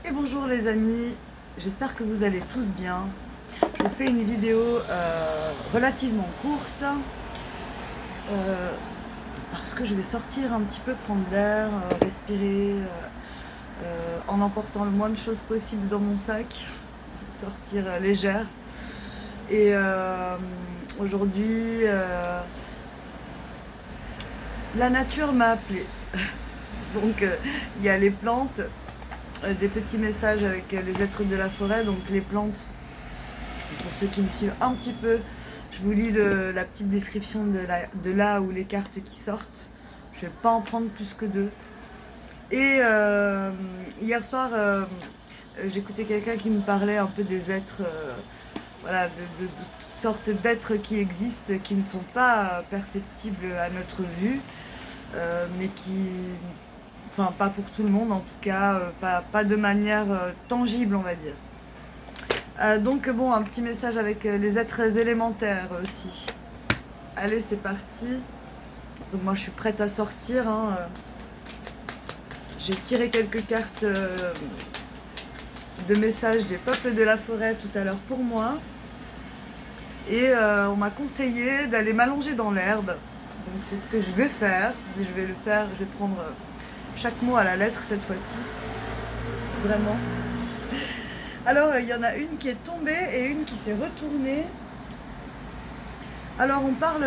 Et bonjour les amis, j'espère que vous allez tous bien. Je vous fais une vidéo relativement courte parce que je vais sortir un petit peu, prendre l'air, respirer en emportant le moins de choses possible dans mon sac, sortir légère. Et aujourd'hui, la nature m'a appelée. Donc il y a les plantes, des petits messages avec les êtres de la forêt, donc les plantes. Pour ceux qui me suivent un petit peu, je vous lis la petite description de là où les cartes qui sortent. Je ne vais pas en prendre plus que deux. Et hier soir, j'écoutais quelqu'un qui me parlait un peu des êtres, voilà, de toutes sortes d'êtres qui existent, qui ne sont pas perceptibles à notre vue, mais qui, enfin pas pour tout le monde en tout cas, pas de manière tangible on va dire. Donc bon, un petit message avec les êtres élémentaires aussi. Allez, c'est parti. Donc moi je suis prête à sortir, hein. J'ai tiré quelques cartes de messages des peuples de la forêt tout à l'heure pour moi. Et on m'a conseillé d'aller m'allonger dans l'herbe. Donc c'est ce que je vais faire. Je vais le faire, je vais prendre chaque mot à la lettre cette fois-ci. Vraiment. Alors, il y en a une qui est tombée et une qui s'est retournée. Alors, on parle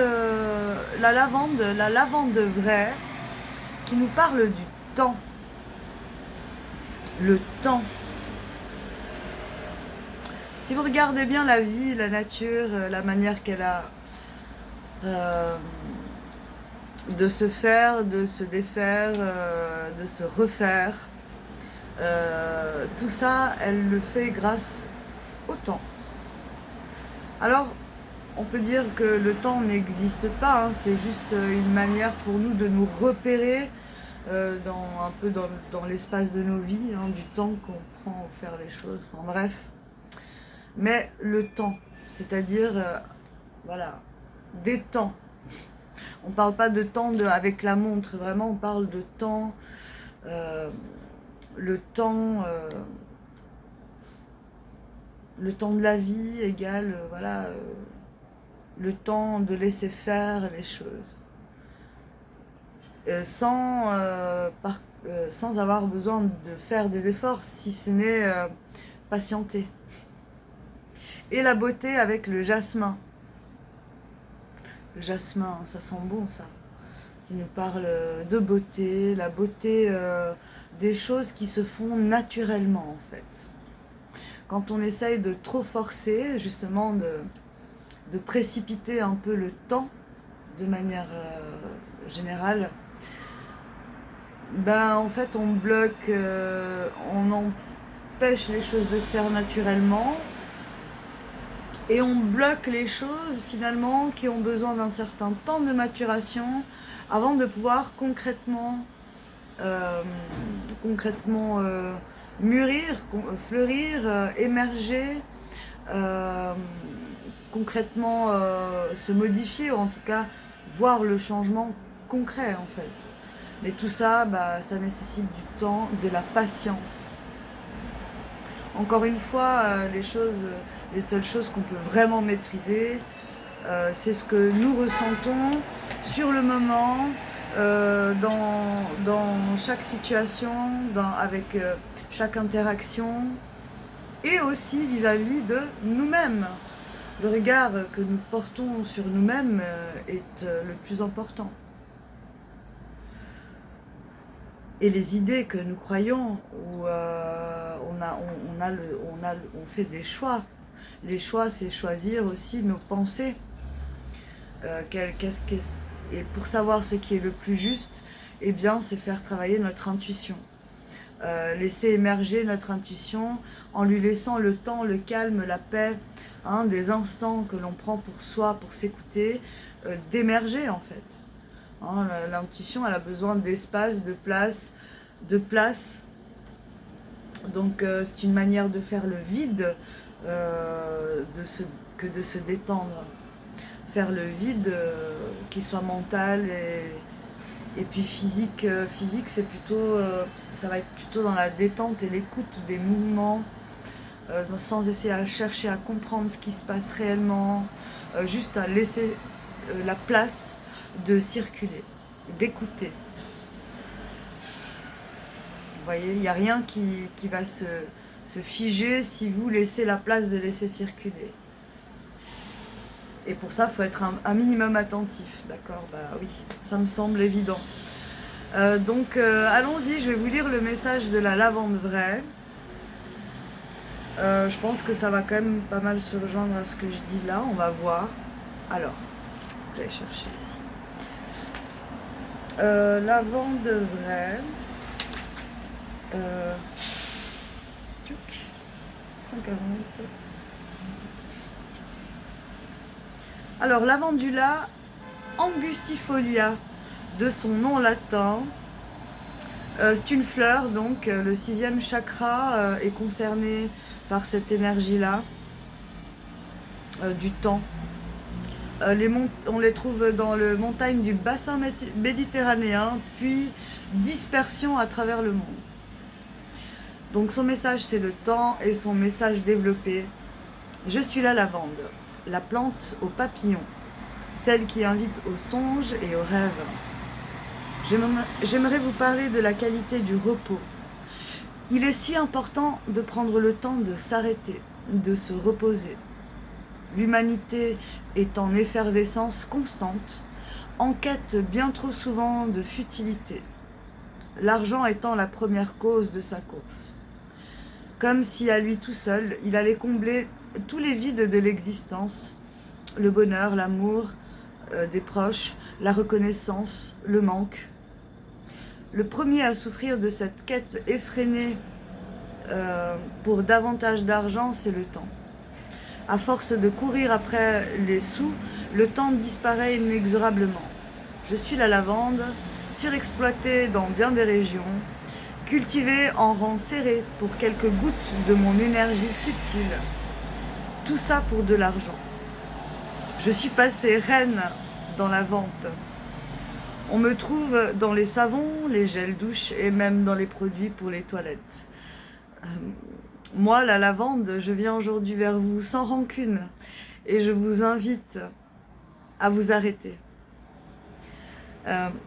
la lavande vraie, qui nous parle du temps. Le temps. Si vous regardez bien la vie, la nature, la manière qu'elle a de se faire, de se défaire, de se refaire, tout ça, elle le fait grâce au temps. Alors, on peut dire que le temps n'existe pas, hein, c'est juste une manière pour nous de nous repérer un peu dans l'espace de nos vies, hein, du temps qu'on prend pour faire les choses, enfin bref. Mais le temps, c'est-à-dire, voilà, des temps. On ne parle pas de temps avec la montre, vraiment on parle de temps, le temps... le temps de la vie égale, voilà, le temps de laisser faire les choses. Sans avoir besoin de faire des efforts, si ce n'est patienter. Et la beauté avec le jasmin. Le jasmin, ça sent bon ça. Il nous parle de beauté, la beauté des choses qui se font naturellement en fait. Quand on essaye de trop forcer, justement de précipiter un peu le temps de manière générale, ben en fait on bloque, on empêche les choses de se faire naturellement et on bloque les choses finalement qui ont besoin d'un certain temps de maturation avant de pouvoir concrètement mûrir, fleurir, émerger, concrètement se modifier, ou en tout cas voir le changement concret en fait. Mais tout ça, bah, ça nécessite du temps, de la patience. Encore une fois, les seules choses qu'on peut vraiment maîtriser, c'est ce que nous ressentons sur le moment, dans chaque situation, avec chaque interaction, et aussi vis-à-vis de nous-mêmes. Le regard que nous portons sur nous-mêmes est le plus important. Et les idées que nous croyons, où on fait des choix. Les choix, c'est choisir aussi nos pensées. Et pour savoir ce qui est le plus juste, eh bien, c'est faire travailler notre intuition. Laisser émerger notre intuition en lui laissant le temps, le calme, la paix, hein, des instants que l'on prend pour soi, pour s'écouter, d'émerger en fait. Hein, l'intuition, elle a besoin d'espace, de place. Donc c'est une manière de faire le vide, que de se détendre. Faire le vide, qu'il soit mental Et puis physique, c'est plutôt, ça va être plutôt dans la détente et l'écoute des mouvements, sans essayer à chercher à comprendre ce qui se passe réellement, juste à laisser la place de circuler, d'écouter. Vous voyez, il n'y a rien qui va se figer si vous laissez la place de laisser circuler. Et pour ça, il faut être un minimum attentif, d'accord? Bah oui, ça me semble évident. Donc, allons-y, je vais vous lire le message de la lavande vraie. Je pense que ça va quand même pas mal se rejoindre à ce que je dis là, on va voir. Alors, faut que j'aille chercher ici. Lavande vraie. 140. Alors, Lavandula angustifolia, de son nom latin, c'est une fleur, donc le 6e chakra est concerné par cette énergie-là, du temps. On les trouve dans les montagnes du bassin méditerranéen, puis dispersion à travers le monde. Donc son message c'est le temps et son message développé. Je suis la lavande, la plante aux papillons, celle qui invite au songe et au rêve. J'aimerais vous parler de la qualité du repos. Il est si important de prendre le temps de s'arrêter, de se reposer. L'humanité est en effervescence constante, en quête bien trop souvent de futilité, l'argent étant la première cause de sa course. Comme si à lui tout seul, il allait combler tous les vides de l'existence, le bonheur, l'amour des proches, la reconnaissance, le manque. Le premier à souffrir de cette quête effrénée pour davantage d'argent, c'est le temps. À force de courir après les sous, le temps disparaît inexorablement. Je suis la lavande, surexploitée dans bien des régions, cultivée en rang serré pour quelques gouttes de mon énergie subtile. Tout ça pour de l'argent. Je suis passée reine dans la vente. On me trouve dans les savons, les gels douche et même dans les produits pour les toilettes. Moi, la lavande, je viens aujourd'hui vers vous sans rancune et je vous invite à vous arrêter.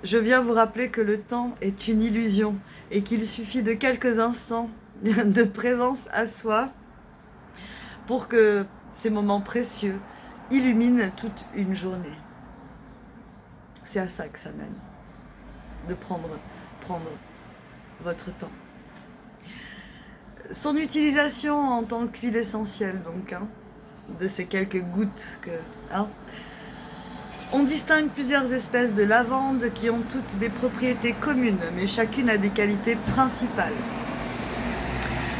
Je viens vous rappeler que le temps est une illusion et qu'il suffit de quelques instants de présence à soi pour que ces moments précieux illuminent toute une journée. C'est à ça que ça mène, de prendre votre temps. Son utilisation en tant qu'huile essentielle, donc, de ces quelques gouttes que... On distingue plusieurs espèces de lavande qui ont toutes des propriétés communes, mais chacune a des qualités principales.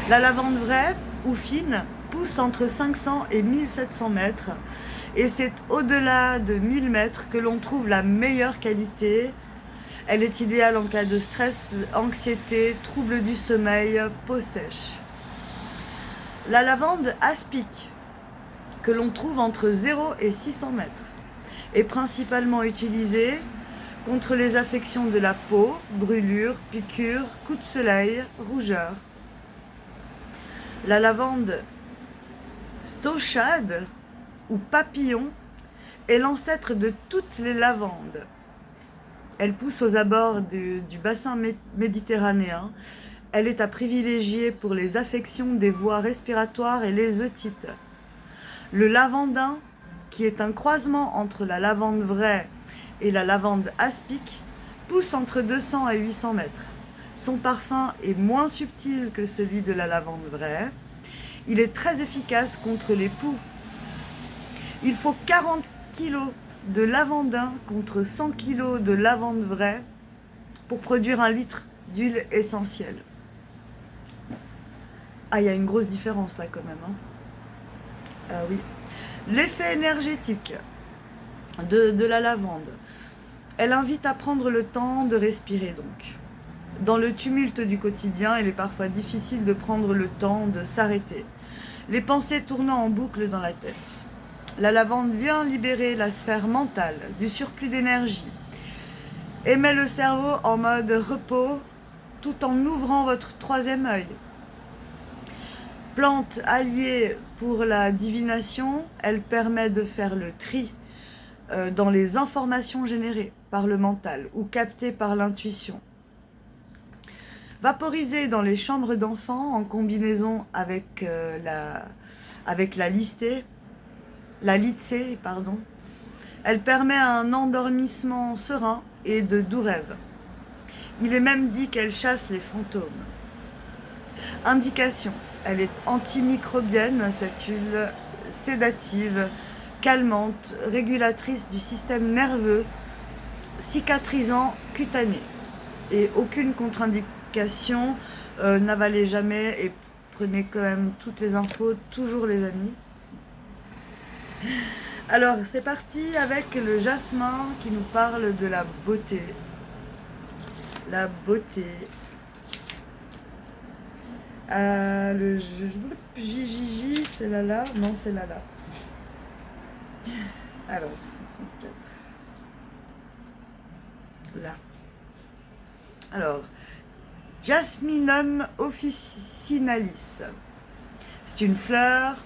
La lavande vraie, ou fine, pousse entre 500 et 1700 mètres, et c'est au-delà de 1000 mètres que l'on trouve la meilleure qualité. Elle est idéale en cas de stress, anxiété, troubles du sommeil, peau sèche. La lavande aspic, que l'on trouve entre 0 et 600 mètres, est principalement utilisée contre les affections de la peau, brûlures, piqûres, coups de soleil, rougeurs. La lavande stochade ou papillon est l'ancêtre de toutes les lavandes. Elle pousse aux abords du bassin méditerranéen. Elle est à privilégier pour les affections des voies respiratoires et les otites. Le lavandin, qui est un croisement entre la lavande vraie et la lavande aspic, pousse entre 200 et 800 mètres. Son parfum est moins subtil que celui de la lavande vraie. Il est très efficace contre les poux. Il faut 40 kg de lavandin contre 100 kg de lavande vraie pour produire 1 litre d'huile essentielle. Ah, il y a une grosse différence là quand même. Oui. L'effet énergétique de la lavande. Elle invite à prendre le temps de respirer donc. Dans le tumulte du quotidien, il est parfois difficile de prendre le temps de s'arrêter, les pensées tournant en boucle dans la tête. La lavande vient libérer la sphère mentale du surplus d'énergie. et met le cerveau en mode repos tout en ouvrant votre troisième œil. Plante alliée pour la divination, elle permet de faire le tri dans les informations générées par le mental ou captées par l'intuition. Vaporisée dans les chambres d'enfants en combinaison avec la litsé, elle permet un endormissement serein et de doux rêves. Il est même dit qu'elle chasse les fantômes. Indication, elle est antimicrobienne, cette huile sédative, calmante, régulatrice du système nerveux, cicatrisant cutané. Et aucune contre-indication, n'avalez jamais et prenez quand même toutes les infos, toujours les amis. Alors c'est parti avec le jasmin qui nous parle de la beauté. La beauté. Le JJJ, c'est là. Non, c'est là. Alors, c'est 34. Là. Alors, Jasminum officinalis. C'est une fleur.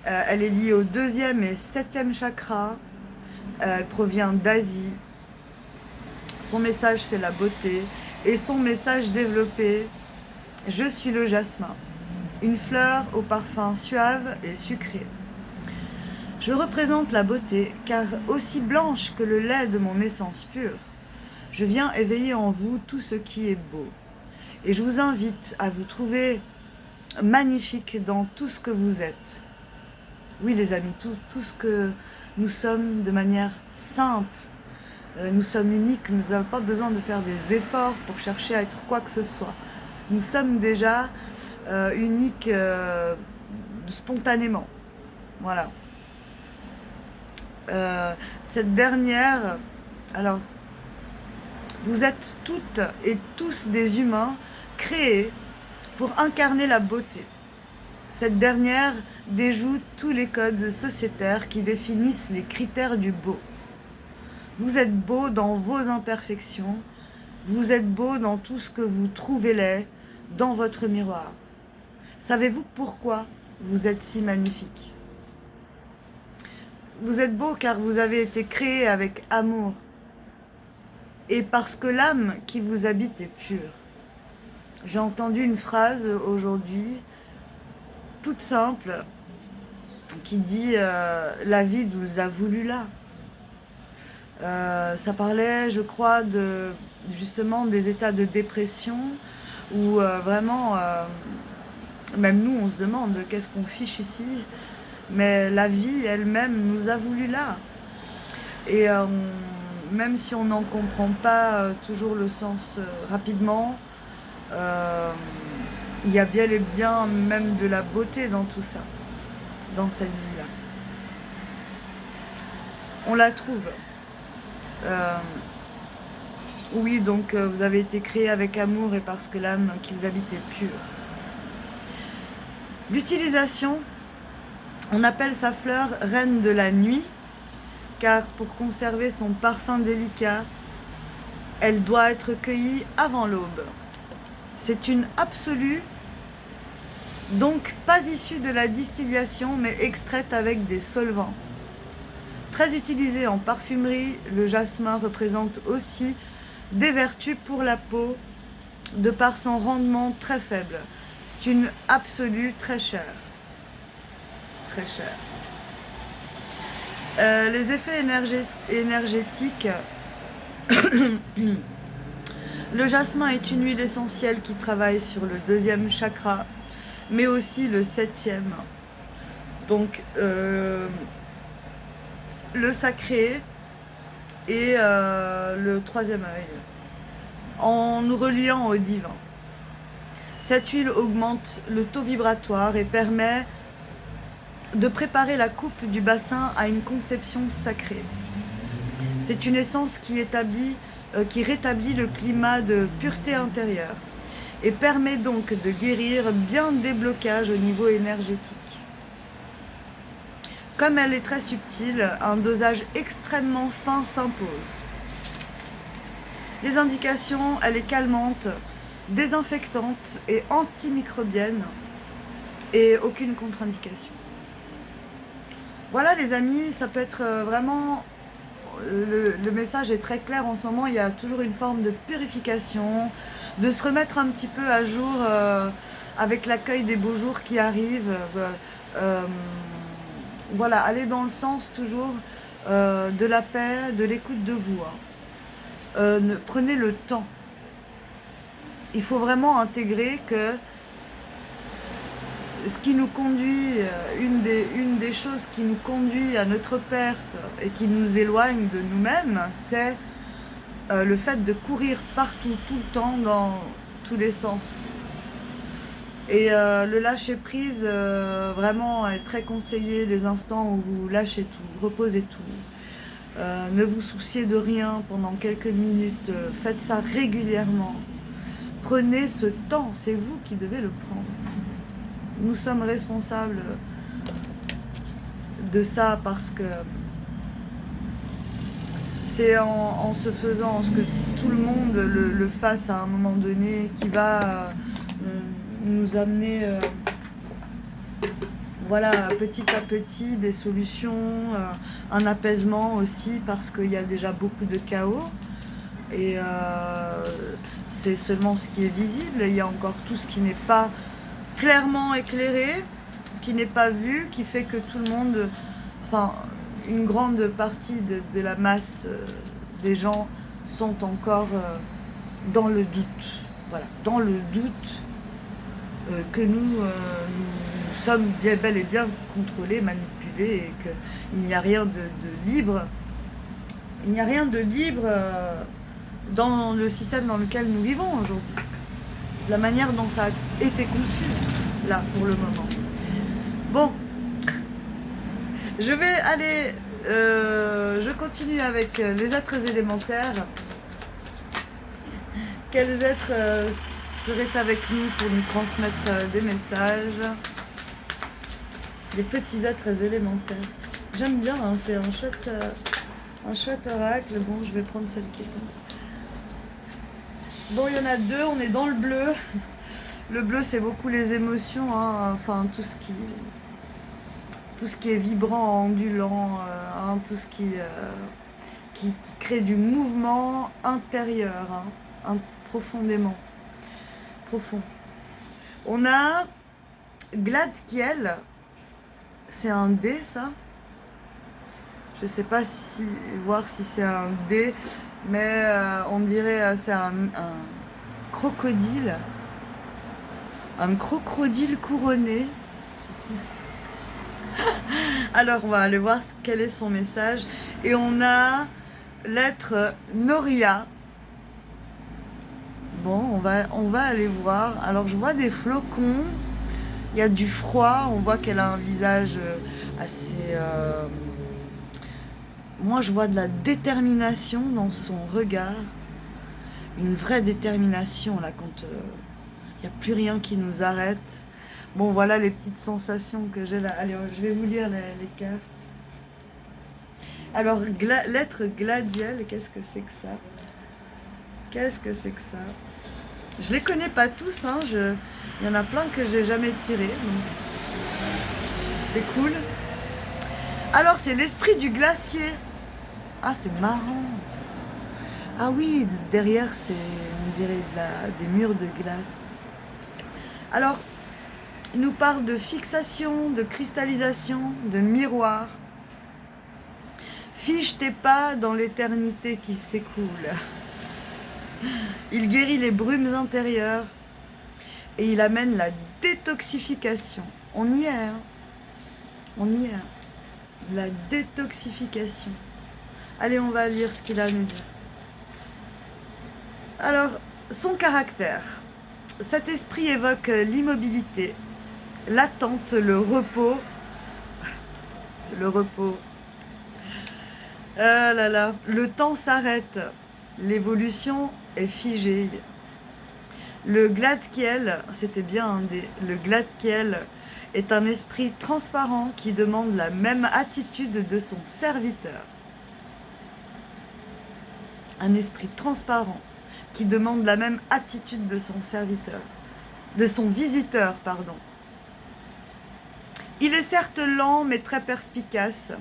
Elle est liée au 2e et 7e chakra. Elle provient d'Asie. Son message, c'est la beauté. Et son message développé, je suis le jasmin. Une fleur au parfum suave et sucré. Je représente la beauté, car aussi blanche que le lait de mon essence pure, je viens éveiller en vous tout ce qui est beau. Et je vous invite à vous trouver magnifique dans tout ce que vous êtes. Oui les amis, tout ce que nous sommes de manière simple. Nous sommes uniques, nous n'avons pas besoin de faire des efforts pour chercher à être quoi que ce soit. Nous sommes déjà uniques spontanément. Voilà. Cette dernière, alors, vous êtes toutes et tous des humains créés pour incarner la beauté. Cette dernière déjoue tous les codes sociétaires qui définissent les critères du beau. Vous êtes beau dans vos imperfections, vous êtes beau dans tout ce que vous trouvez laid dans votre miroir. Savez-vous pourquoi vous êtes si magnifique? Vous êtes beau car vous avez été créé avec amour et parce que l'âme qui vous habite est pure. J'ai entendu une phrase aujourd'hui, toute simple, qui dit la vie nous a voulu là. Ça parlait, je crois, justement des états de dépression où vraiment, même nous, on se demande qu'est-ce qu'on fiche ici, mais la vie elle-même nous a voulu là. Et même si on n'en comprend pas toujours le sens rapidement, il y a bien et bien même de la beauté dans tout ça, dans cette vie-là. On la trouve. Oui, donc vous avez été créé avec amour et parce que l'âme qui vous habite est pure. L'utilisation, on appelle sa fleur reine de la nuit, car pour conserver son parfum délicat, elle doit être cueillie avant l'aube. C'est une absolue, donc pas issue de la distillation, mais extraite avec des solvants. Très utilisé en parfumerie, le jasmin représente aussi des vertus pour la peau, de par son rendement très faible. C'est une absolue très chère. Très chère. Les effets énergétiques. Le jasmin est une huile essentielle qui travaille sur le 2e chakra, mais aussi le 7e. Donc, le sacré et le 3e œil, en nous reliant au divin. Cette huile augmente le taux vibratoire et permet de préparer la coupe du bassin à une conception sacrée. C'est une essence qui rétablit le climat de pureté intérieure et permet donc de guérir bien des blocages au niveau énergétique. Comme elle est très subtile, un dosage extrêmement fin s'impose. Les indications, elle est calmante, désinfectante et antimicrobienne et aucune contre-indication. Voilà les amis, ça peut être vraiment... Le message est très clair en ce moment, il y a toujours une forme de purification, de se remettre un petit peu à jour avec l'accueil des beaux jours qui arrivent. Voilà, aller dans le sens toujours de la paix, de l'écoute de vous. Prenez le temps. Il faut vraiment intégrer que ce qui nous conduit, une des choses qui nous conduit à notre perte et qui nous éloigne de nous-mêmes, c'est le fait de courir partout, tout le temps, dans tous les sens. Et le lâcher-prise, vraiment, est très conseillé les instants où vous lâchez tout, reposez tout. Ne vous souciez de rien pendant quelques minutes, faites ça régulièrement. Prenez ce temps, c'est vous qui devez le prendre. Nous sommes responsables de ça parce que c'est en se faisant, en ce que tout le monde le fasse à un moment donné, qui va nous amener voilà, petit à petit des solutions, un apaisement aussi parce qu'il y a déjà beaucoup de chaos. Et c'est seulement ce qui est visible, il y a encore tout ce qui n'est pas clairement éclairé, qui n'est pas vu, qui fait que tout le monde, enfin une grande partie de la masse des gens sont encore dans le doute. Voilà, dans le doute que nous sommes bien, bel et bien contrôlés, manipulés et qu'il n'y a rien de libre. Il n'y a rien de libre dans le système dans lequel nous vivons aujourd'hui. La manière dont ça a été conçu, là, pour le moment. Bon, je vais aller... je continue avec les êtres élémentaires. Quels êtres seraient avec nous pour nous transmettre des messages? Les petits êtres élémentaires. J'aime bien, hein, c'est un chouette oracle. Bon, je vais prendre celle qui est tombée. Bon, il y en a deux, on est dans le bleu. Le bleu, c'est beaucoup les émotions, hein, enfin tout ce qui est vibrant, ondulant, hein, tout ce qui crée du mouvement intérieur, hein, profondément, profond. On a Gladkiel, c'est un D ça. Je sais pas voir si c'est un D, mais on dirait c'est un crocodile. Un crocodile couronné. Alors on va aller voir quel est son message. Et on a l'être Noria. Bon, on va aller voir. Alors je vois des flocons. Il y a du froid. On voit qu'elle a un visage assez... Moi je vois de la détermination dans son regard. Une vraie détermination là quand... il n'y a plus rien qui nous arrête. Bon, voilà les petites sensations que j'ai là. Allez, je vais vous lire les cartes. Alors, l'être Gladiel, qu'est-ce que c'est que ça? Qu'est-ce que c'est que ça? Je les connais pas tous, hein. Il y en a plein que j'ai jamais tirés. C'est cool. Alors, c'est l'esprit du glacier. Ah, c'est marrant. Ah oui, derrière, on dirait des murs de glace. Alors, il nous parle de fixation, de cristallisation, de miroir. Fiche tes pas dans l'éternité qui s'écoule. Il guérit les brumes intérieures et il amène la détoxification. On y est, hein. On y est. La détoxification. Allez, on va lire ce qu'il a à nous dire. Alors, son caractère. Cet esprit évoque l'immobilité, l'attente, le repos. Le repos. Ah là là, le temps s'arrête. L'évolution est figée. Le Gladkiel, c'était bien le Gladkiel est un esprit transparent qui demande la même attitude de son serviteur. un esprit transparent qui demande la même attitude de son serviteur, de son visiteur, pardon. Il est certes lent mais très perspicace.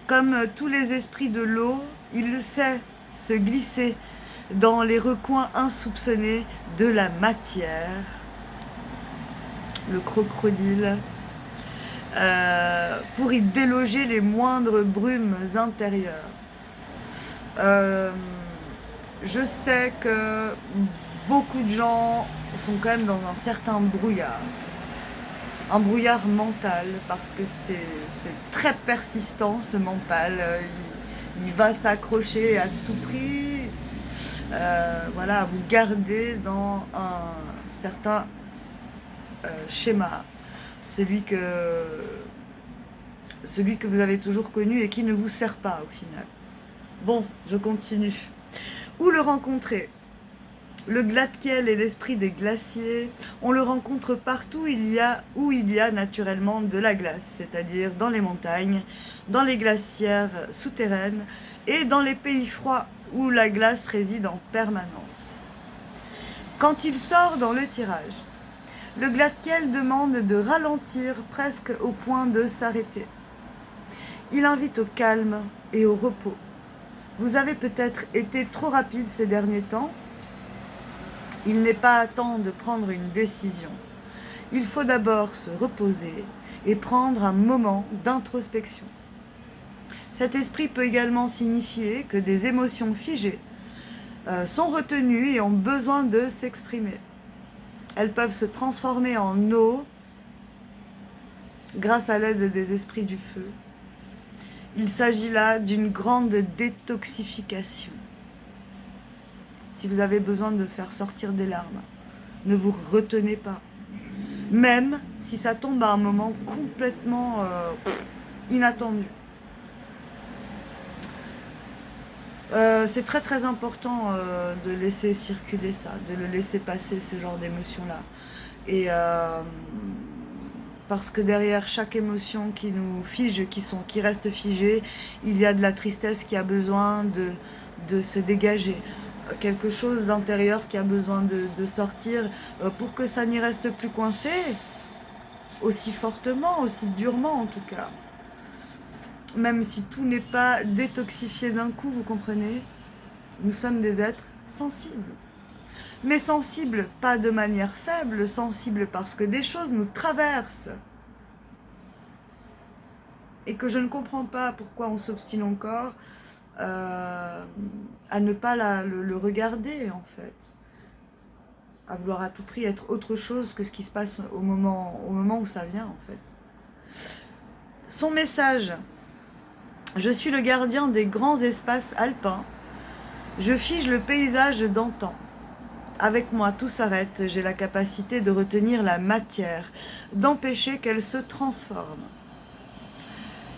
Comme tous les esprits de l'eau, il sait se glisser dans les recoins insoupçonnés de la matière. Le crocodile, pour y déloger les moindres brumes intérieures. Je sais que beaucoup de gens sont quand même dans un certain brouillard. Un brouillard mental, parce que c'est très persistant ce mental. Il va s'accrocher à tout prix, voilà, à vous garder dans un certain schéma, celui que vous avez toujours connu et qui ne vous sert pas au final. Bon, je continue. Où le rencontrer? Le Gladkiel est l'esprit des glaciers. On le rencontre partout où il y a naturellement de la glace, c'est-à-dire dans les montagnes, dans les glacières souterraines et dans les pays froids où la glace réside en permanence. Quand il sort dans le tirage, le Gladkiel demande de ralentir presque au point de s'arrêter. Il invite au calme et au repos. Vous avez peut-être été trop rapide ces derniers temps. Il n'est pas temps de prendre une décision. Il faut d'abord se reposer et prendre un moment d'introspection. Cet esprit peut également signifier que des émotions figées sont retenues et ont besoin de s'exprimer. Elles peuvent se transformer en eau grâce à l'aide des esprits du feu. Il s'agit là d'une grande détoxification. Si vous avez besoin de faire sortir des larmes, ne vous retenez pas. Même si ça tombe à un moment complètement inattendu. C'est très très important de laisser circuler ça, de le laisser passer ce genre d'émotions-là. Et parce que derrière chaque émotion qui nous fige, qui reste figée, il y a de la tristesse qui a besoin de se dégager. Quelque chose d'intérieur qui a besoin de sortir pour que ça n'y reste plus coincé, aussi fortement, aussi durement en tout cas. Même si tout n'est pas détoxifié d'un coup, vous comprenez, nous sommes des êtres sensibles. Mais sensibles, pas de manière faible, sensibles parce que des choses nous traversent. Et que je ne comprends pas pourquoi on s'obstine encore à ne pas le regarder en fait. À vouloir à tout prix être autre chose que ce qui se passe au moment où ça vient en fait. Son message: je suis le gardien des grands espaces alpins. Je fige le paysage d'antan. Avec moi, tout s'arrête. J'ai la capacité de retenir la matière, d'empêcher qu'elle se transforme.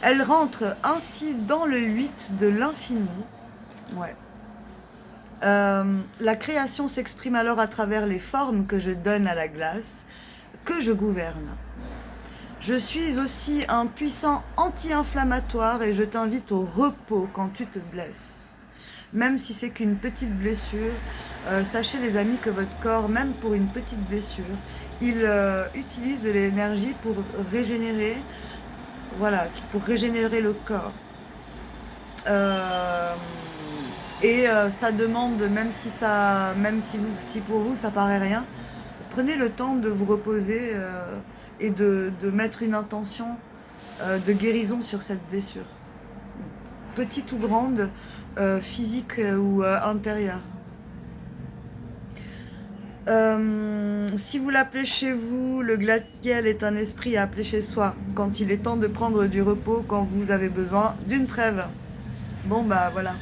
Elle rentre ainsi dans le 8 de l'infini. Ouais. La création s'exprime alors à travers les formes que je donne à la glace, que je gouverne. Je suis aussi un puissant anti-inflammatoire et je t'invite au repos quand tu te blesses. Même si c'est qu'une petite blessure, sachez les amis que votre corps, même pour une petite blessure, il utilise de l'énergie pour régénérer, voilà, pour régénérer le corps. Ça demande, même si pour vous ça paraît rien, prenez le temps de vous reposer et de mettre une intention de guérison sur cette blessure, petite ou grande, physique ou intérieure. Si vous l'appelez chez vous, le Gladkiel est un esprit à appeler chez soi quand il est temps de prendre du repos, quand vous avez besoin d'une trêve. Bon bah voilà.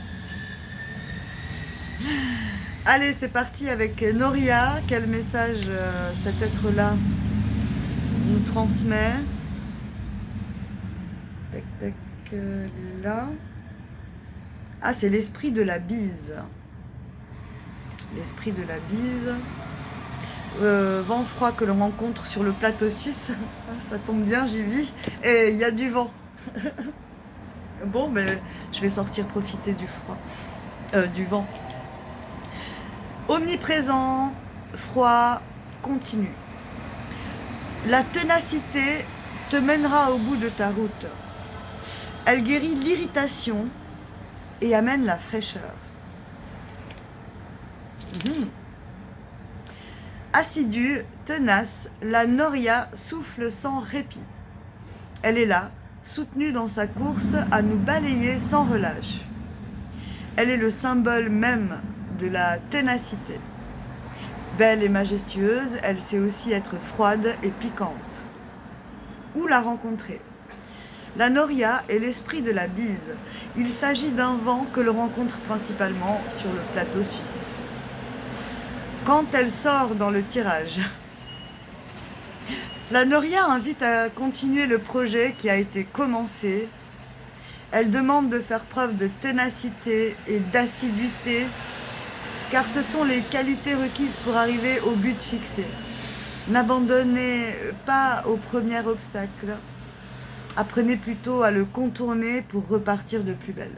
Allez, c'est parti avec Noria. Quel message cet être-là nous transmet? Tac, tac, là. Ah, c'est l'esprit de la bise. L'esprit de la bise. Vent froid que l'on rencontre sur le plateau suisse. Ça tombe bien, j'y vis. Et il y a du vent. Bon, ben, je vais sortir profiter du froid. du vent. Omniprésent, froid, continu. La ténacité te mènera au bout de ta route. Elle guérit l'irritation et amène la fraîcheur. Assidue, tenace, la Noria souffle sans répit. Elle est là, soutenue dans sa course à nous balayer sans relâche. Elle est le symbole même de la ténacité. Belle et majestueuse, elle sait aussi être froide et piquante. Où la rencontrer? La Noria est l'esprit de la bise. Il s'agit d'un vent que l'on rencontre principalement sur le plateau suisse. Quand elle sort dans le tirage, la Noria invite à continuer le projet qui a été commencé. Elle demande de faire preuve de ténacité et d'assiduité, car ce sont les qualités requises pour arriver au but fixé. N'abandonnez pas au premier obstacle. Apprenez plutôt à le contourner pour repartir de plus belle.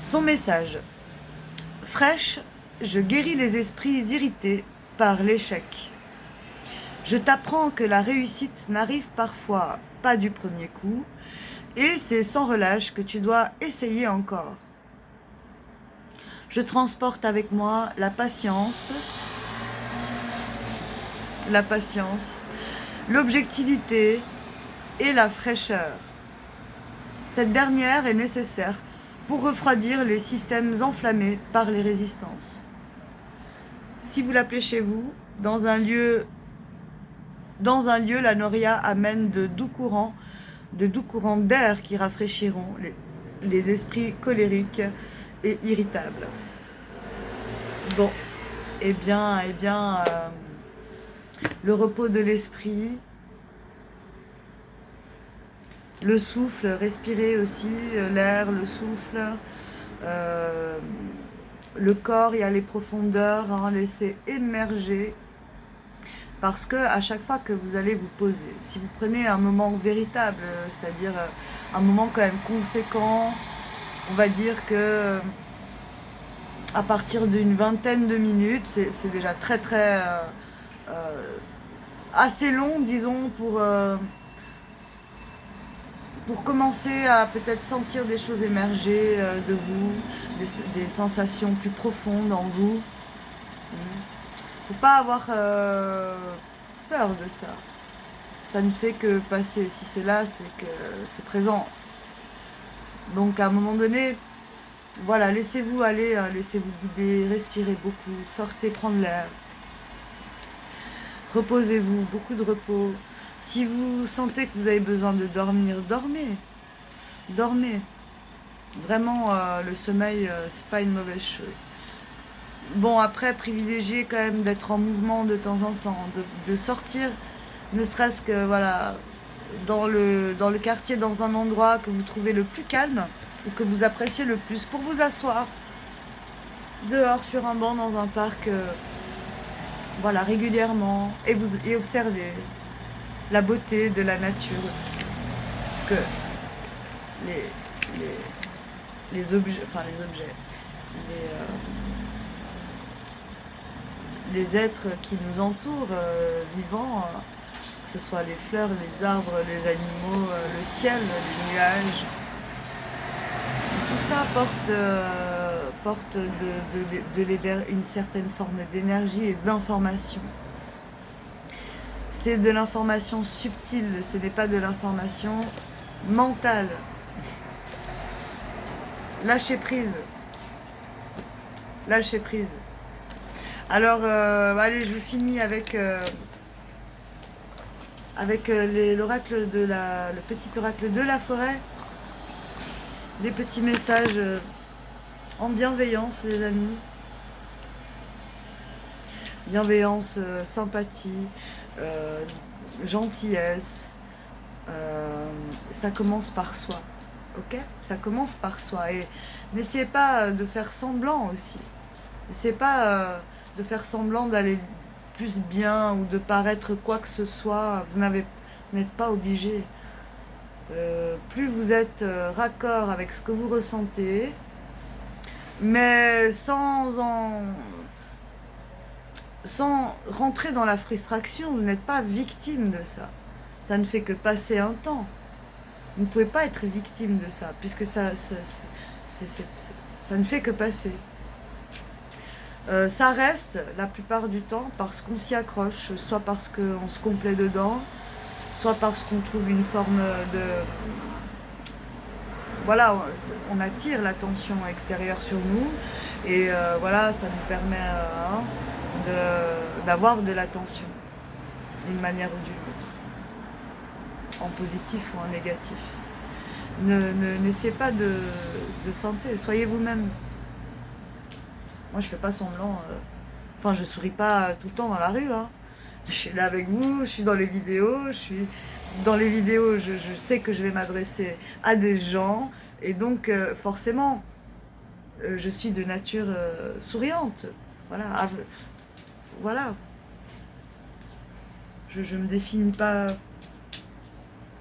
Son message. Fraîche, je guéris les esprits irrités par l'échec. Je t'apprends que la réussite n'arrive parfois pas du premier coup, et c'est sans relâche que tu dois essayer encore. Je transporte avec moi la patience, l'objectivité et la fraîcheur. Cette dernière est nécessaire pour refroidir les systèmes enflammés par les résistances. Si vous l'appelez chez vous, dans un lieu, la Noria amène de doux courants d'air qui rafraîchiront les esprits colériques et irritables. Bon, le repos de l'esprit, le souffle, respirer aussi, l'air, le souffle, le corps, il y a les profondeurs, laissez émerger. Parce que à chaque fois que vous allez vous poser, si vous prenez un moment véritable, c'est-à-dire un moment quand même conséquent, on va dire que à partir d'une vingtaine de minutes, c'est déjà très très assez long, disons, pour commencer à peut-être sentir des choses émerger de vous, des sensations plus profondes en vous. Faut pas avoir peur de ça. Ça ne fait que passer. Si c'est là, c'est que c'est présent. Donc à un moment donné, voilà, laissez-vous aller, laissez-vous guider, respirez beaucoup, sortez prendre l'air. Reposez-vous, beaucoup de repos. Si vous sentez que vous avez besoin de dormir, dormez. Dormez. Vraiment, le sommeil, c'est pas une mauvaise chose. Bon, après, privilégiez quand même d'être en mouvement de temps en temps, de sortir, ne serait-ce que, voilà, dans le quartier, dans un endroit que vous trouvez le plus calme ou que vous appréciez le plus, pour vous asseoir dehors sur un banc dans un parc, voilà, régulièrement, et observer la beauté de la nature aussi. Parce que les objets, les êtres qui nous entourent, vivants, que ce soit les fleurs, les arbres, les animaux, le ciel, les nuages, tout ça porte une certaine forme d'énergie et d'information. C'est de l'information subtile, ce n'est pas de l'information mentale. Lâchez prise. Lâchez prise. Alors, allez, je finis avec l'oracle le petit oracle de la forêt. Des petits messages en bienveillance, les amis. Bienveillance, sympathie, gentillesse. Ça commence par soi. Ok? Ça commence par soi. Et n'essayez pas de faire semblant aussi. N'essayez pas de faire semblant d'aller plus bien ou de paraître quoi que ce soit. Vous n'êtes pas obligé. Plus vous êtes raccord avec ce que vous ressentez, mais sans rentrer dans la frustration. Vous n'êtes pas victime de ça. Ça ne fait que passer un temps. Vous ne pouvez pas être victime de ça, puisque ça ne fait que passer. Ça reste la plupart du temps parce qu'on s'y accroche, soit parce qu'on se complaît dedans, soit parce qu'on trouve une forme de... Voilà, on attire l'attention extérieure sur nous, et voilà, ça nous permet d'avoir de l'attention, d'une manière ou d'une autre, en positif ou en négatif. N'essayez pas de feinter, soyez vous-même. Moi, je fais pas semblant. Enfin, je souris pas tout le temps dans la rue. Hein. Je suis là avec vous, je suis dans les vidéos. Dans les vidéos, je sais que je vais m'adresser à des gens. Et donc, forcément, je suis de nature souriante. Voilà. Voilà. Je me définis pas.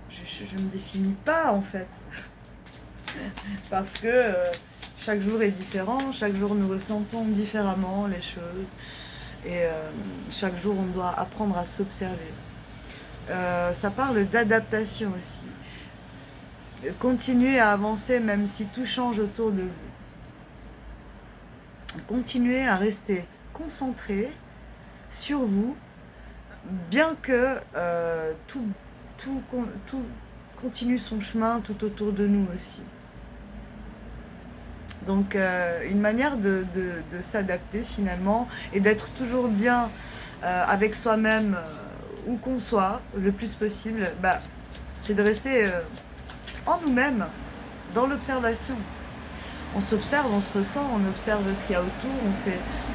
Je me définis pas, en fait. Parce que chaque jour est différent, chaque jour nous ressentons différemment les choses, et chaque jour on doit apprendre à s'observer. Ça parle d'adaptation aussi. Continuez à avancer même si tout change autour de vous. Continuez à rester concentré sur vous, bien que tout continue son chemin tout autour de nous aussi. Donc une manière de s'adapter finalement, et d'être toujours bien avec soi-même, où qu'on soit, le plus possible, c'est de rester en nous-mêmes, dans l'observation. On s'observe, on se ressent, on observe ce qu'il y a autour,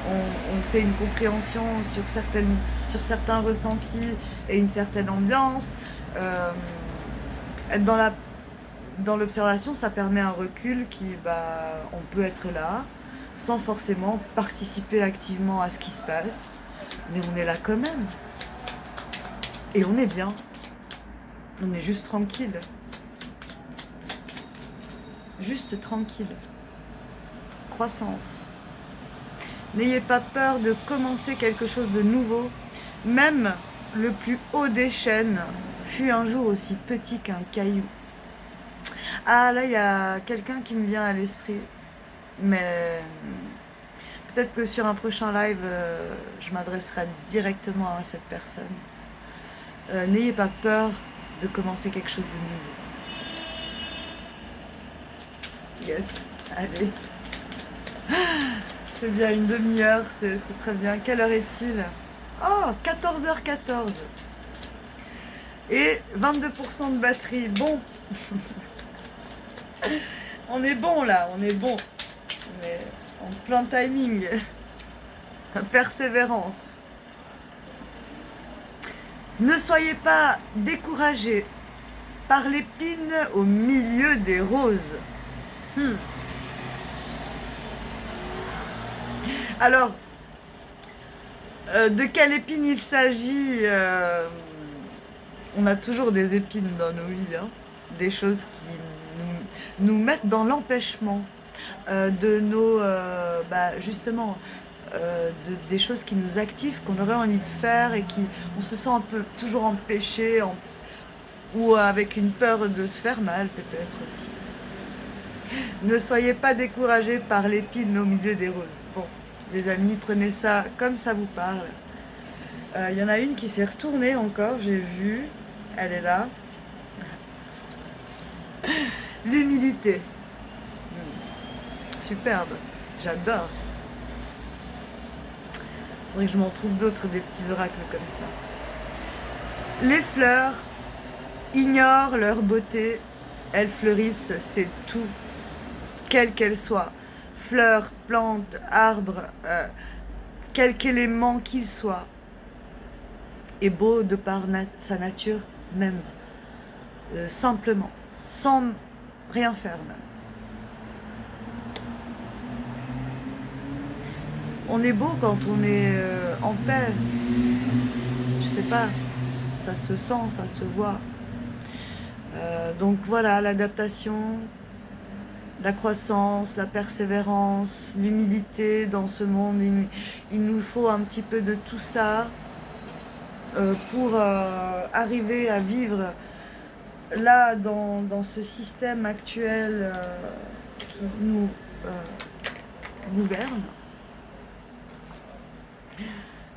on fait une compréhension sur certains ressentis et une certaine ambiance. Être dans l'observation, ça permet un recul on peut être là, sans forcément participer activement à ce qui se passe, mais on est là quand même. Et on est bien. On est juste tranquille. Juste tranquille. Croissance. N'ayez pas peur de commencer quelque chose de nouveau. Même le plus haut des chênes fut un jour aussi petit qu'un caillou. Ah, là, il y a quelqu'un qui me vient à l'esprit. Mais peut-être que sur un prochain live, je m'adresserai directement à cette personne. N'ayez pas peur de commencer quelque chose de nouveau. Yes, allez. C'est bien, une demi-heure, c'est très bien. Quelle heure est-il? Oh, 14h14. Et 22% de batterie. Bon. On est bon là, on est bon. On est en plein timing. Persévérance. Ne soyez pas découragés par l'épine au milieu des roses. Alors, de quelle épine il s'agit? On a toujours des épines dans nos vies, hein. Des choses qui nous mettent dans l'empêchement de nos... justement, des choses qui nous activent, qu'on aurait envie de faire, et on se sent un peu toujours empêché, ou avec une peur de se faire mal peut-être aussi. Ne soyez pas découragés par l'épine au milieu des roses. Bon, les amis, prenez ça comme ça vous parle. Il y en a une qui s'est retournée encore, j'ai vu, elle est là. L'humilité. Superbe, j'adore. Faudrait que je m'en trouve d'autres, des petits oracles comme ça. Les fleurs ignorent leur beauté, elles fleurissent, c'est tout, quelle qu'elle soit. Fleurs, plantes, arbres, quelque élément qu'il soit, est beau de par sa nature même, simplement, sans rien faire même. On est beau quand on est en paix. Je sais pas, ça se sent, ça se voit. Donc voilà, l'adaptation, la croissance, la persévérance, l'humilité dans ce monde. Il nous faut un petit peu de tout ça pour arriver à vivre là dans ce système actuel qui nous gouverne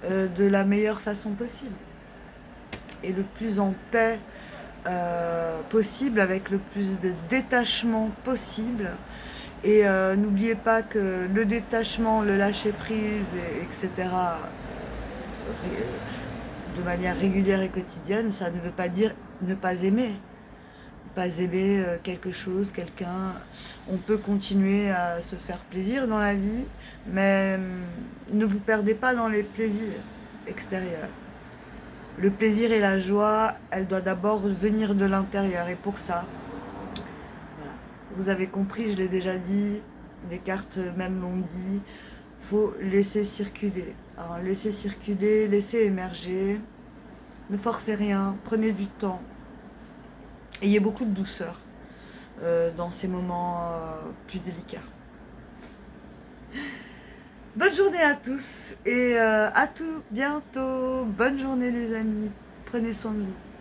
de la meilleure façon possible et le plus en paix possible, avec le plus de détachement possible. Et n'oubliez pas que le détachement, le lâcher prise, etc., de manière régulière et quotidienne, ça ne veut pas dire ne pas aimer. Pas aimer quelque chose, quelqu'un. On peut continuer à se faire plaisir dans la vie, mais ne vous perdez pas dans les plaisirs extérieurs. Le plaisir et la joie, elle doit d'abord venir de l'intérieur. Et pour ça, voilà, vous avez compris, je l'ai déjà dit, les cartes même l'ont dit, faut laisser circuler. Alors, laissez circuler, laissez émerger, ne forcez rien, prenez du temps. Ayez beaucoup de douceur dans ces moments plus délicats. Bonne journée à tous et à tout bientôt. Bonne journée les amis. Prenez soin de vous.